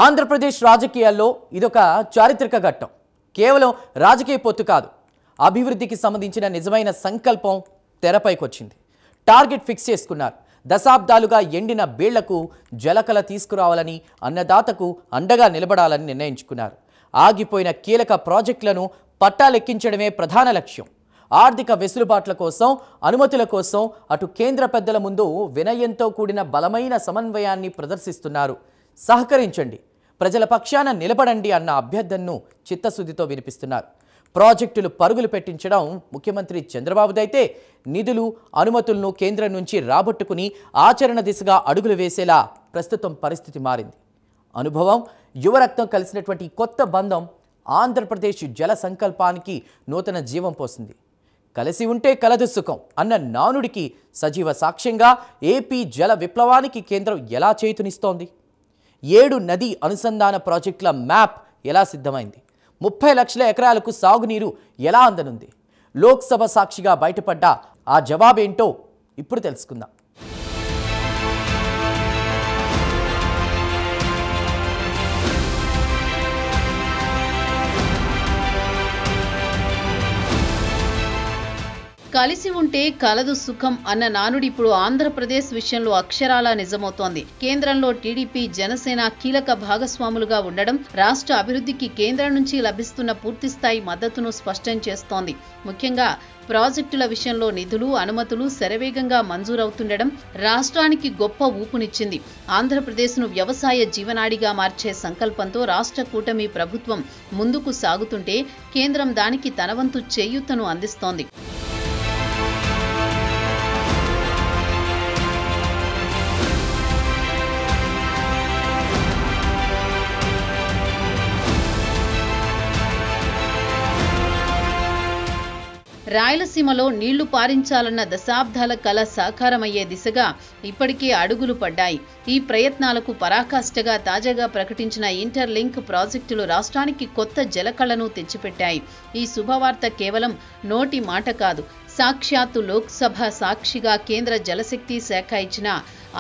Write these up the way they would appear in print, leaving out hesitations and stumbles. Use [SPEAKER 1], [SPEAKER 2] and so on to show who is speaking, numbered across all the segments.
[SPEAKER 1] ఆంధ్రప్రదేశ్ రాజకీయాల్లో ఇదొక చారిత్రక ఘట్టం. కేవలం రాజకీయ పొత్తు కాదు, అభివృద్ధికి సంబంధించిన నిజమైన సంకల్పం తెరపైకొచ్చింది. టార్గెట్ ఫిక్స్ చేసుకున్నారు. దశాబ్దాలుగా ఎండిన బీళ్లకు జలకల తీసుకురావాలని, అన్నదాతకు అండగా నిలబడాలని నిర్ణయించుకున్నారు. ఆగిపోయిన కీలక ప్రాజెక్టులను పట్టాలెక్కించడమే ప్రధాన లక్ష్యం. ఆర్థిక వెసులుబాట్ల కోసం, అనుమతుల కోసం అటు కేంద్ర పెద్దల ముందు వినయంతో కూడిన బలమైన సమన్వయాన్ని ప్రదర్శిస్తున్నారు. సహకరించండి, ప్రజల పక్షాన నిలబడండి అన్న అభ్యర్థనను చిత్తశుద్ధితో వినిపిస్తున్నారు. ప్రాజెక్టులు పరుగులు పెట్టించడం ముఖ్యమంత్రి చంద్రబాబుదైతే, నిధులు, అనుమతులను కేంద్రం నుంచి రాబట్టుకుని ఆచరణ దిశగా అడుగులు వేసేలా ప్రస్తుతం పరిస్థితి మారింది. అనుభవం, యువరక్తం కలిసినటువంటి కొత్త బంధం ఆంధ్రప్రదేశ్ జల సంకల్పానికి నూతన జీవం పోసింది. కలిసి ఉంటే కలదు సుఖం అన్న నానుడికి సజీవ సాక్ష్యంగా ఏపీ జల విప్లవానికి కేంద్రం ఎలా చేతునిస్తోంది? 7 నదీ అనుసంధాన ప్రాజెక్టుల మ్యాప్ ఎలా సిద్ధమైంది? 30 లక్షల ఎకరాలకు సాగునీరు ఎలా అందనుంది? లోక్సభ సాక్షిగా బయటపడ్డ ఆ జవాబేంటో ఇప్పుడు తెలుసుకుందాం.
[SPEAKER 2] కలిసి ఉంటే కలదు సుఖం అన్న నానుడి ఇప్పుడు ఆంధ్రప్రదేశ్ విషయంలో అక్షరాలా నిజమవుతోంది. కేంద్రంలో టీడీపీ, జనసేన కీలక భాగస్వాములుగా ఉండడం రాష్ట్ర అభివృద్ధికి కేంద్రం నుంచి లభిస్తున్న పూర్తిస్థాయి మద్దతును స్పష్టం చేస్తోంది. ముఖ్యంగా ప్రాజెక్టుల విషయంలో నిధులు, అనుమతులు శరవేగంగా మంజూరవుతుండడం రాష్ట్రానికి గొప్ప ఊపునిచ్చింది. ఆంధ్రప్రదేశ్ను వ్యవసాయ జీవనాడిగా మార్చే సంకల్పంతో రాష్ట్ర కూటమి ప్రభుత్వం ముందుకు సాగుతుంటే కేంద్రం దానికి తన వంతు చేయూతను అందిస్తోంది. రాయలసీమలో నీళ్లు పారించాలన్న దశాబ్దాల కల సాకారమయ్యే దిశగా ఇప్పటికే అడుగులు పడ్డాయి. ఈ ప్రయత్నాలకు పరాకాష్ఠగా తాజాగా ప్రకటించిన ఇంటర్లింక్ ప్రాజెక్టులు రాష్ట్రానికి కొత్త జలకళను తెచ్చిపెట్టాయి. ఈ శుభవార్త కేవలం నోటి మాట కాదు, సాక్షాత్తు లోక్సభ సాక్షిగా కేంద్ర జలశక్తి శాఖ ఇచ్చిన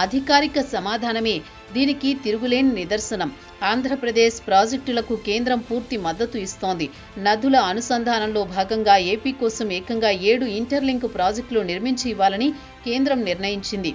[SPEAKER 2] అధికారిక సమాధానమే దీనికి తిరుగులేని నిదర్శనం. ఆంధ్రప్రదేశ్ ప్రాజెక్టులకు కేంద్రం పూర్తి మద్దతు ఇస్తోంది. నదుల అనుసంధానంలో భాగంగా ఏపీ కోసం ఏకంగా 7 ఇంటర్లింక్ ప్రాజెక్టులు నిర్మించి ఇవ్వాలని కేంద్రం నిర్ణయించింది.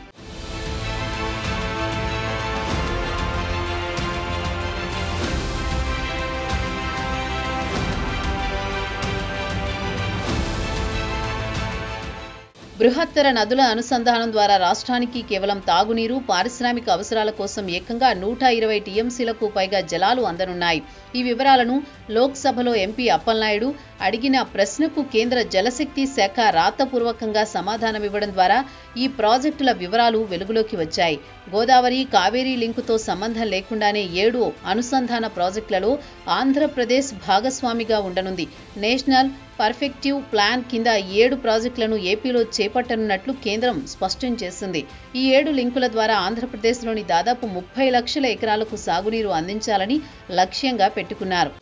[SPEAKER 2] బృహత్తర నదుల అనుసంధానం ద్వారా రాష్ట్రానికి కేవలం తాగునీరు, పారిశ్రామిక అవసరాల కోసం ఏకంగా 120 టీఎంసీలకు పైగా జలాలు అందనున్నాయి. ఈ వివరాలను లోక్సభలో ఎంపీ అప్పలనాయుడు అడిగిన ప్రశ్నకు కేంద్ర జలశక్తి శాఖ రాతపూర్వకంగా సమాధానమివ్వడం ద్వారా ఈ ప్రాజెక్టుల వివరాలు వెలుగులోకి వచ్చాయి. గోదావరి, కావేరీ లింకుతో సంబంధం లేకుండానే 7 అనుసంధాన ప్రాజెక్టులలో ఆంధ్రప్రదేశ్ భాగస్వామిగా ఉండనుంది. నేషనల్ పర్ఫెక్టివ్ ప్లాన్ కింద 7 ప్రాజెక్టులను ఏపీలో చేపట్టనున్నట్లు కేంద్రం స్పష్టం చేసింది. ఈ 7 లింకుల ద్వారా ఆంధ్రప్రదేశ్లోని దాదాపు 30 లక్షల ఎకరాలకు సాగునీరు అందించాలని లక్ష్యంగా పెట్టుకున్నారు.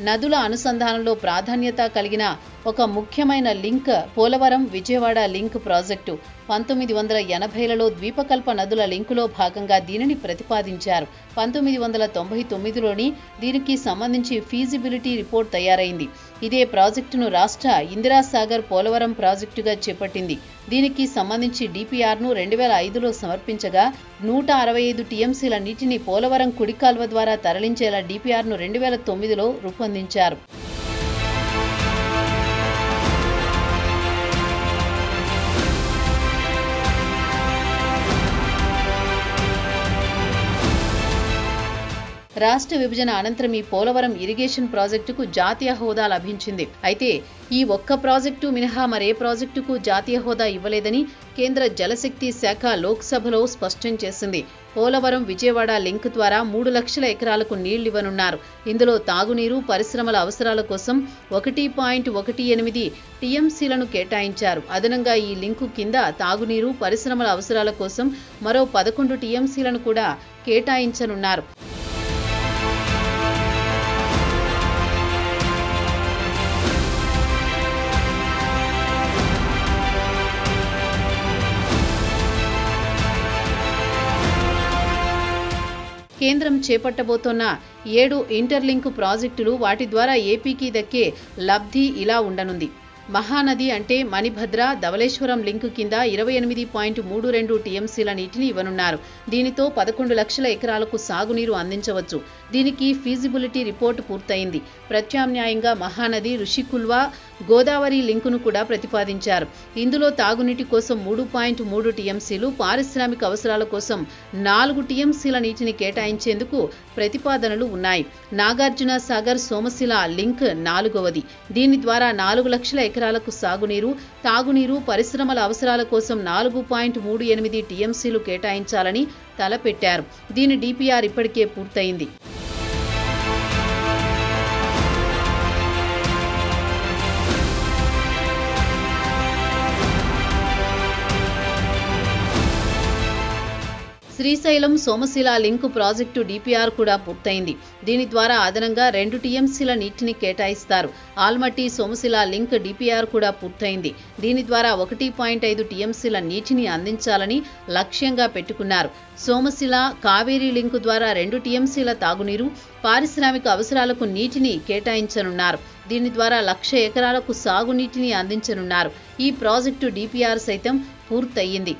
[SPEAKER 2] నదుల అనుసంధానంలో ప్రాధాన్యత కలిగిన ఒక ముఖ్యమైన link Polavaram Vijayawada link project. 1980లలో ద్వీపకల్ప నదుల లింకులో భాగంగా దీనిని ప్రతిపాదించారు. 1999లోని దీనికి సంబంధించి ఫీజిబిలిటీ రిపోర్ట్ తయారైంది. ఇదే ప్రాజెక్టును రాష్ట్ర ఇందిరాసాగర్ పోలవరం ప్రాజెక్టుగా చేపట్టింది. దీనికి సంబంధించి డిపిఆర్ను 2005లో సమర్పించగా 165 టీఎంసీల నీటిని పోలవరం కుడికాల్వ ద్వారా తరలించేలా డిపిఆర్ను 2009లో రూపొందించారు. రాష్ట్ర విభజన అనంతరం ఈ పోలవరం ఇరిగేషన్ ప్రాజెక్టుకు జాతీయ హోదా లభించింది. అయితే ఈ ఒక్క ప్రాజెక్టు మినహా మరే ప్రాజెక్టుకు జాతీయ హోదా ఇవ్వలేదని కేంద్ర జలశక్తి శాఖ లోక్సభలో స్పష్టం చేసింది. పోలవరం విజయవాడ లింక్ ద్వారా 3 లక్షల ఎకరాలకు నీళ్లివ్వనున్నారు. ఇందులో తాగునీరు, పరిశ్రమల అవసరాల కోసం 1.18 టీఎంసీలను కేటాయించారు. అదనంగా ఈ లింకు కింద తాగునీరు, పరిశ్రమల అవసరాల కోసం మరో 11 టీఎంసీలను కూడా కేటాయించనున్నారు. కేంద్రం చేపట్టబోతున్న 7 ఇంటర్లింక్ ప్రాజెక్టులు, వాటి ద్వారా ఏపీకి దక్కే లబ్ధి ఇలా ఉండనుంది. మహానది అంటే మణిభద్ర, ధవళేశ్వరం లింకు కింద 28.32 టీఎంసీల నీటిని ఇవ్వనున్నారు. దీనితో 11 లక్షల ఎకరాలకు సాగునీరు అందించవచ్చు. దీనికి ఫీజిబిలిటీ రిపోర్టు పూర్తయింది. ప్రత్యామ్నాయంగా మహానది, ఋషికుల్వా, గోదావరి లింకును కూడా ప్రతిపాదించారు. ఇందులో తాగునీటి కోసం 3.3 టీఎంసీలు, పారిశ్రామిక అవసరాల కోసం 4 టీఎంసీల నీటిని కేటాయించేందుకు ప్రతిపాదనలు ఉన్నాయి. నాగార్జున సాగర్ సోమశిల లింక్ 4వది. దీని ద్వారా 4 లక్షల ఎకరాలకు సాగునీరు, తాగునీరు, పరిశ్రమల అవసరాల కోసం 4.38 టీఎంసీలు కేటాయించాలని తలపెట్టారు. దీని డిపిఆర్ ఇప్పటికే పూర్తయింది. Srisailam Somasila link project DPR కూడా పూర్తయింది. దీని ద్వారా అదనంగా 2 టీఎంసీల నీటిని కేటాయిస్తారు. ఆల్మట్టి సోమశిల లింక్ డిపిఆర్ కూడా పూర్తయింది. దీని ద్వారా 1.5 టీఎంసీల నీటిని అందించాలని లక్ష్యంగా పెట్టుకున్నారు. సోమశిల కావేరీ లింకు ద్వారా 2 టీఎంసీల తాగునీరు, పారిశ్రామిక అవసరాలకు నీటిని కేటాయించనున్నారు. దీని ద్వారా 1,00,000 ఎకరాలకు సాగునీటిని అందించనున్నారు. ఈ ప్రాజెక్టు డిపిఆర్ సైతం పూర్తయింది.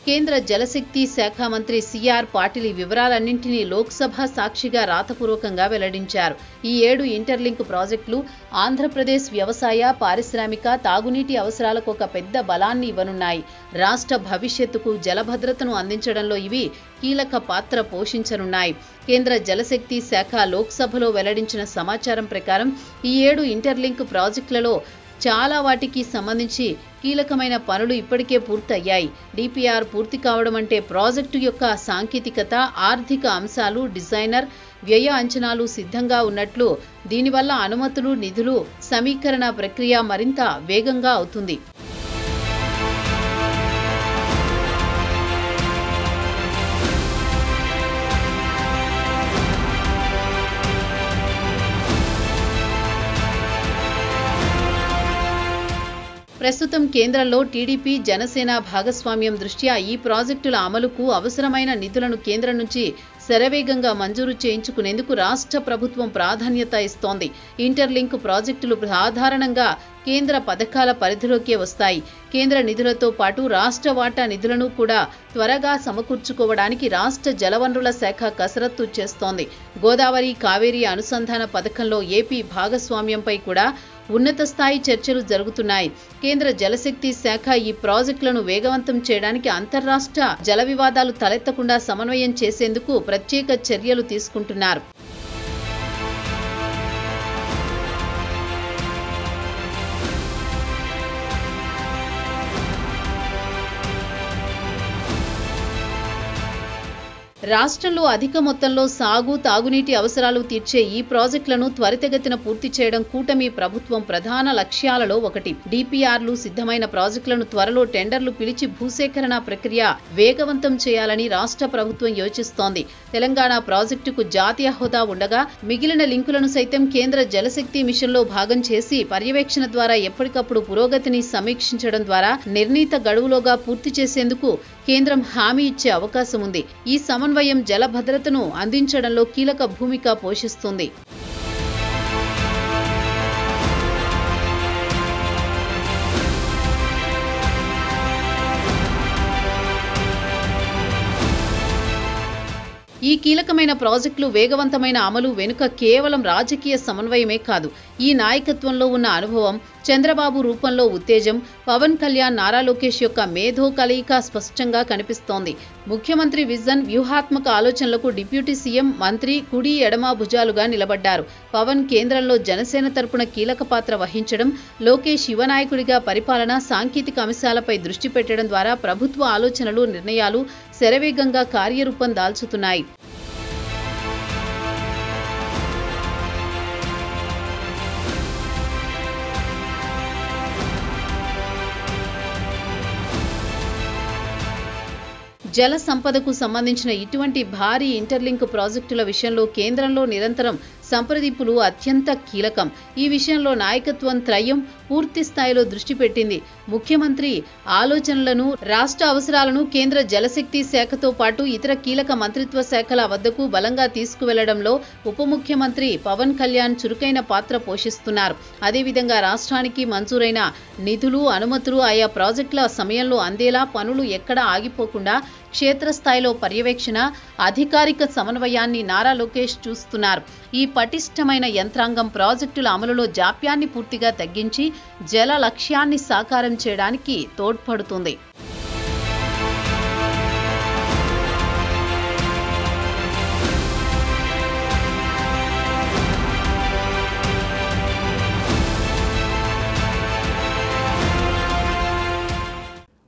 [SPEAKER 2] కేంద్ర జలశక్తి శాఖ మంత్రి సిఆర్ పాటిల్ ఈ వివరాలన్నింటినీ లోక్సభ సాక్షిగా రాతపూర్వకంగా వెల్లడించారు. ఈ 7 ఇంటర్లింక్ ప్రాజెక్టులు ఆంధ్రప్రదేశ్ వ్యవసాయ, పారిశ్రామిక, తాగునీటి అవసరాలకు ఒక పెద్ద బలాన్ని ఇవ్వనున్నాయి. రాష్ట్ర భవిష్యత్తుకు జలభద్రతను అందించడంలో ఇవి కీలక పాత్ర పోషించనున్నాయి. కేంద్ర జలశక్తి శాఖ లోక్సభలో వెల్లడించిన సమాచారం ప్రకారం ఈ 7 ఇంటర్లింక్ ప్రాజెక్టులలో చాలా వాటికి సంబంధించి కీలకమైన పనులు ఇప్పటికే పూర్తయ్యాయి. డిపిఆర్ పూర్తి కావడం అంటే ప్రాజెక్టు యొక్క సాంకేతికత, ఆర్థిక అంశాలు, డిజైనర్, వ్యయ అంచనాలు సిద్ధంగా ఉన్నట్లు. దీనివల్ల అనుమతులు, నిధులు సమీకరణ ప్రక్రియ మరింత వేగంగా అవుతుంది. ప్రస్తుతం కేంద్రంలో టీడీపీ, జనసేన భాగస్వామ్యం దృష్ట్యా ఈ ప్రాజెక్టుల అమలుకు అవసరమైన నిధులను కేంద్రం నుంచి శరవేగంగా మంజూరు చేయించుకునేందుకు రాష్ట్ర ప్రభుత్వం ప్రాధాన్యత ఇస్తోంది. ఇంటర్లింక్ ప్రాజెక్టులు సాధారణంగా కేంద్ర పథకాల పరిధిలోకే వస్తాయి. కేంద్ర నిధులతో పాటు రాష్ట్ర వాటా నిధులను కూడా త్వరగా సమకూర్చుకోవడానికి రాష్ట్ర జలవనరుల శాఖ కసరత్తు చేస్తోంది. గోదావరి, కావేరీ అనుసంధాన పథకంలో ఏపీ భాగస్వామ్యంపై కూడా ఉన్నత స్థాయి చర్చలు జరుగుతున్నాయి. కేంద్ర జలశక్తి శాఖ ఈ ప్రాజెక్టులను వేగవంతం చేయడానికి అంతర్రాష్ట్ర జల వివాదాలు తలెత్తకుండా సమన్వయం చేసేందుకు ప్రత్యేక చర్యలు తీసుకుంటున్నారు. రాష్ట్రంలో అధిక మొత్తంలో సాగు, తాగునీటి అవసరాలు తీర్చే ఈ ప్రాజెక్టులను త్వరితగతిన పూర్తి చేయడం కూటమి ప్రభుత్వం ప్రధాన లక్ష్యాలలో ఒకటి. డిపిఆర్లు సిద్ధమైన ప్రాజెక్టులను త్వరలో టెండర్లు పిలిచి భూసేకరణ ప్రక్రియ వేగవంతం చేయాలని రాష్ట్ర ప్రభుత్వం యోచిస్తోంది. తెలంగాణ ప్రాజెక్టుకు జాతీయ హోదా ఉండగా మిగిలిన లింకులను సైతం కేంద్ర జలశక్తి మిషన్లో భాగం చేసి పర్యవేక్షణ ద్వారా ఎప్పటికప్పుడు పురోగతిని సమీక్షించడం ద్వారా నిర్ణీత గడువులోగా పూర్తి చేసేందుకు కేంద్రం హామీ ఇచ్చే అవకాశం ఉంది. ఈ సమన్వయం జల భద్రతను అందించడంలో కీలక భూమిక పోషిస్తుంది. ఈ కీలకమైన ప్రాజెక్టులు వేగవంతమైన అమలు వెనుక కేవలం రాజకీయ సమన్వయమే కాదు, ఈ నాయకత్వంలో ఉన్న అనుభవం, చంద్రబాబు రూపంలో ఉత్తేజం, పవన్ కళ్యాణ్, నారా లోకేష్ యొక్క మేధో కలయిక స్పష్టంగా కనిపిస్తోంది. ముఖ్యమంత్రి విజన్, వ్యూహాత్మక ఆలోచనలకు డిప్యూటీ సీఎం, మంత్రి కుడి ఎడమ భుజాలుగా నిలబడ్డారు. పవన్ కేంద్రంలో జనసేన తరపున కీలక పాత్ర వహించడం, లోకేష్ యువనాయకుడిగా పరిపాలన, సాంకేతిక అంశాలపై దృష్టి పెట్టడం ద్వారా ప్రభుత్వ ఆలోచనలు, నిర్ణయాలు శరవేగంగా కార్యరూపం దాల్చుతున్నాయి. జల సంపదకు సంబంధించిన ఇటువంటి భారీ ఇంటర్లింక్ ప్రాజెక్టుల విషయంలో కేంద్రంలో నిరంతరం సంప్రదింపులు అత్యంత కీలకం. ఈ విషయంలో నాయకత్వం త్రయం పూర్తి స్థాయిలో దృష్టి పెట్టింది. ముఖ్యమంత్రి ఆలోచనలను, రాష్ట్ర అవసరాలను కేంద్ర జలశక్తి శాఖతో పాటు ఇతర కీలక మంత్రిత్వ శాఖల వద్దకు బలంగా తీసుకువెళ్లడంలో ఉప ముఖ్యమంత్రి పవన్ కళ్యాణ్ చురుకైన పాత్ర పోషిస్తున్నారు. అదేవిధంగా రాష్ట్రానికి మంజూరైన నిధులు, అనుమతులు ఆయా ప్రాజెక్టుల సమయంలో అందేలా పనులు ఎక్కడా ఆగిపోకుండా క్షేత్రస్థాయిలో పర్యవేక్షణ, అధికారిక సమన్వయాన్ని నారా లోకేష్ చూస్తున్నారు. ఈ పటిష్టమైన యంత్రాంగం ప్రాజెక్టుల అమలులో జాప్యాన్ని పూర్తిగా తగ్గించి జల లక్ష్యాన్ని సాకారం చేయడానికి తోడ్పడుతుంది.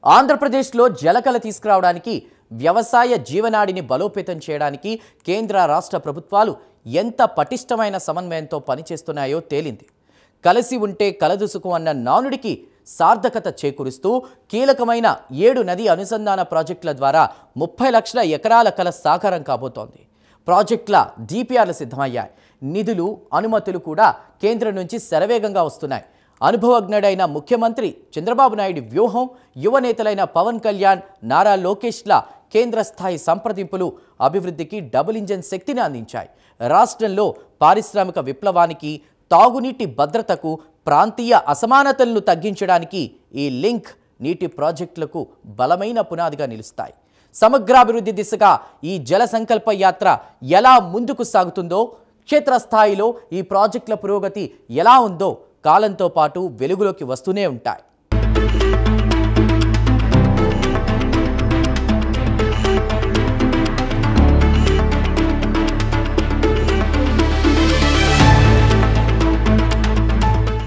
[SPEAKER 1] ఆంధ్రప్రదేశ్లో జలకళ తీసుకురావడానికి, వ్యవసాయ జీవనాడిని బలోపేతం చేయడానికి కేంద్ర రాష్ట్ర ప్రభుత్వాలు ఎంత పటిష్టమైన సమన్వయంతో పనిచేస్తున్నాయో తేలింది. కలిసి ఉంటే కలదు సుఖం అన్న నానుడికి సార్థకత చేకూరుస్తూ కీలకమైన 7 నదీ అనుసంధాన ప్రాజెక్టుల ద్వారా 30 లక్షల ఎకరాల కల సాకారం కాబోతోంది. ప్రాజెక్టుల డిపిఆర్లు సిద్ధమయ్యాయి. నిధులు, అనుమతులు కూడా కేంద్రం నుంచి శరవేగంగా వస్తున్నాయి. అనుభవజ్ఞుడైన ముఖ్యమంత్రి చంద్రబాబు నాయుడు వ్యూహం, యువనేతలైన పవన్ కళ్యాణ్, నారా లోకేష్ల కేంద్ర స్థాయి సంప్రదింపులు అభివృద్ధికి డబుల్ ఇంజన్ శక్తిని అందించాయి. రాష్ట్రంలో పారిశ్రామిక విప్లవానికి, తాగునీటి భద్రతకు, ప్రాంతీయ అసమానతలను తగ్గించడానికి ఈ లింక్ నీటి ప్రాజెక్టులకు బలమైన పునాదిగా నిలుస్తాయి. సమగ్రాభివృద్ధి దిశగా ఈ జల సంకల్ప యాత్ర ఎలా ముందుకు సాగుతుందో, క్షేత్రస్థాయిలో ఈ ప్రాజెక్టుల పురోగతి ఎలా ఉందో కాలంతో పాటు వెలుగులోకి వస్తూనే ఉంటాయి.